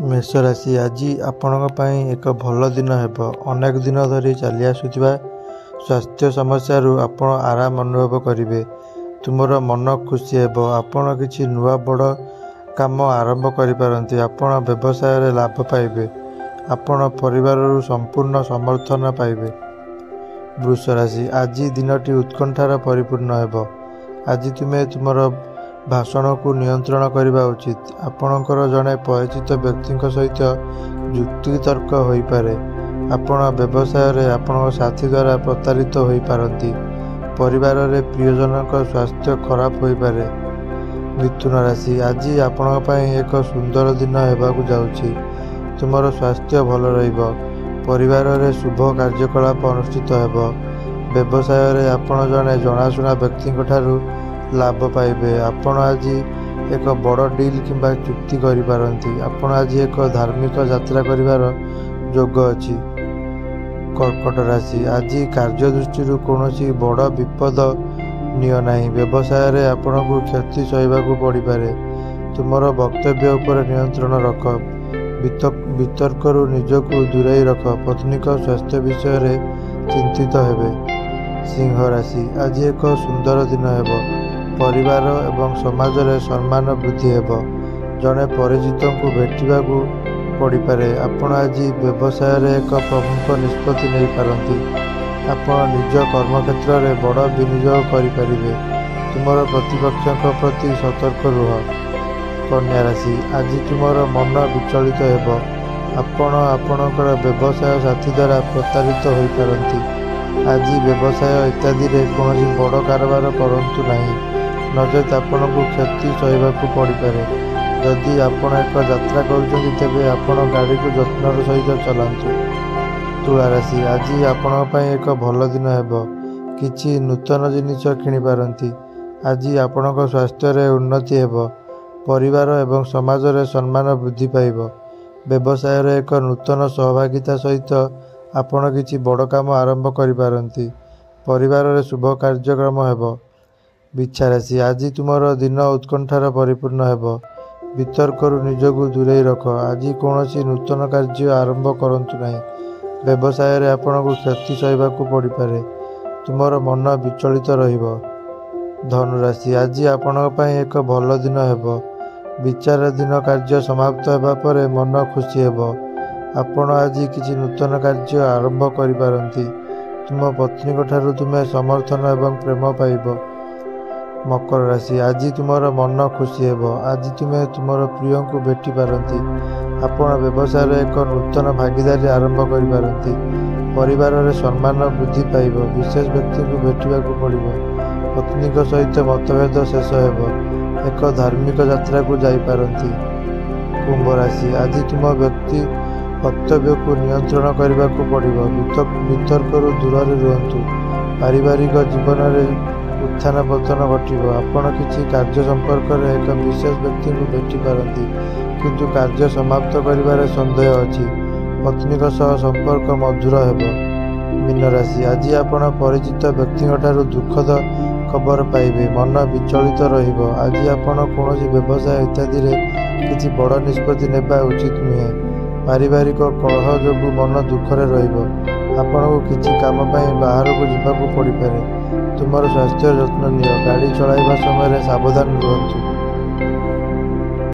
मेष राशि आज आपण एक भल दिन हेब। अनेक दिन धरी चली आसुवा स्वास्थ्य समस्या आपण आराम अनुभव करेंगे। तुमर मन खुशी हेब। आपण किसी नुआ बड़ काम आरंभ करिपारंती। आपण व्यवसाय लाभ पाइबे। आपण परिवार संपूर्ण समर्थन पाइबे। वृष राशि आज दिनटी उत्कंठार परिपूर्ण हेब। आज तुमे तुमर भाषण को नियंत्रण करने उचित। आपणकर जड़े परिचित व्यक्ति सहित युक्ति तर्क हो पारे। आपण व्यवसाय आपण साथी द्वारा प्रतारित हो पारती। परिवार रे प्रियजन स्वास्थ्य खराब हो पारे। मिथुन राशि आज आपण एक सुंदर दिन होगाकू जाउछि। तुमर स्वास्थ्य भल रहिबो। परिवार रे शुभ कार्यकलाप अनुष्ठित हेब। व्यवसाय रे आपण जड़े जनाशुना व्यक्ति ठारू लाभ पाइबे। आपण आज एक बड़ डील किंबा चुक्ति करिपारंती। आपण आज एक धार्मिक यात्रा करिवार योग अछि। कर्कट राशि आज कार्य दृष्टि कौनसी बड़ विपद निय नाही। व्यवसाय रे आपण को क्षति सहिबाकू पड़ी पारे। तुमर वक्तव्य उपर नियंत्रण रख। वितर्क निजको दूरेई रख। पत्नी स्वास्थ्य विषय रे चिंतित हेबे। सिंह राशि आज एक सुंदर दिन हेब। परिवार एवं समाज रे सम्मान वृद्धि हेब। जड़े परिचित को भेटा पड़ पारे। आपण आज व्यवसाय रे एक प्रमुख निष्पत्ति नहीं पारंती। आपण निज कर्मक्षेत्र रे बड़ विनियोग करिपारिबे। तुमर प्रतिपक्ष प्रति सतर्क रुह। कन्या राशि आज तुमर मन विचलित हेब। आपण आपणकर व्यवसाय साथी द्वारा प्रतारित हो पारंती। आज व्यवसाय इत्यादि रे कौन बड़ कारोबार करंतु नहीं, नचेत आपण को क्षति सहिबाकू पड़ पारे। जदि आपण एक यात्रा करुछंती तेबे आपण गाड़ी को जत्नर सहित चलांतु। तुला राशि आज आपण एक भल दिन हेब। किछि नूतन जिनिस किनि पारंती। आज आपण स्वास्थ्य रे उन्नति हेब। परिवार एवं समाज रे सम्मान वृद्धि पाइब। व्यवसाय रे एक नूतन सहभागिता सहित आपण किछि बड़ काम आरंभ करि पारंती। परिवार रे शुभ कार्यक्रम हेब। बिच्छा राशि आज तुमर दिन उत्कंठार परिपूर्ण हेब। वितर्क निजको दूरेई रख। आज कौनसी नूतन कार्य आरंभ करंतु नहीं। व्यवसाय रे आपण को क्षति सहिबाकू पड़ पारे। तुमर मन विचलित रहिबो। धनु राशि आज आपण एक भल दिन हेब। विचाराधीन कार्य समाप्त हेबा परे मन खुशी हेब। आपण आज किसी नूतन कार्य आरंभ करि पारंती। तुम पत्नी ठारू तुमे समर्थन एवं प्रेम पाइब। मकर राशि आज तुमर मन खुशी हेब। आज तुमे तुमर प्रिय को भेटी पारंती। आपण व्यवसाय रे एक नूतन भागीदारी आरंभ करि पारंती। परिवार रे सम्मान वृद्धि पाइब। विशेष व्यक्ति को भेटिबाकू पड़िबो। पत्नी सहित मतभेद शेष हेब। एक धार्मिक यात्रा को जाई पारंती। कुंभ राशि आज तुम व्यक्ति वक्तव्य को नियंत्रण करने को पड़िबो। वितर्क दूर रुहतु। पारिवारिक जीवन में उत्थान पतन घटिबो। आपण किसी कार्य संपर्क में एक विशेष व्यक्ति को भेटी पारंती, किंतु कार्य समाप्त करिबारे संदेह अछि। पत्नी सह संपर्क मधुर हेब। मीन राशि आज आपण परिचित व्यक्ति ठारू दुखद खबर पाइबे। मन विचलित रहिबो। आज आपण कौनसी व्यवसाय इत्यादि रे किछि बड़ निष्पत्ति नेबा उचित नुहे। पारिवारिक कलह जोगु मन दुखरे रहिबो। आपण को किछि काम पई बाहर को जिबाकू पड़ी पारे। तुमर स्वास्थ्य जत्न नियो। गाड़ी चलाइबा समय सावधान रुहतु।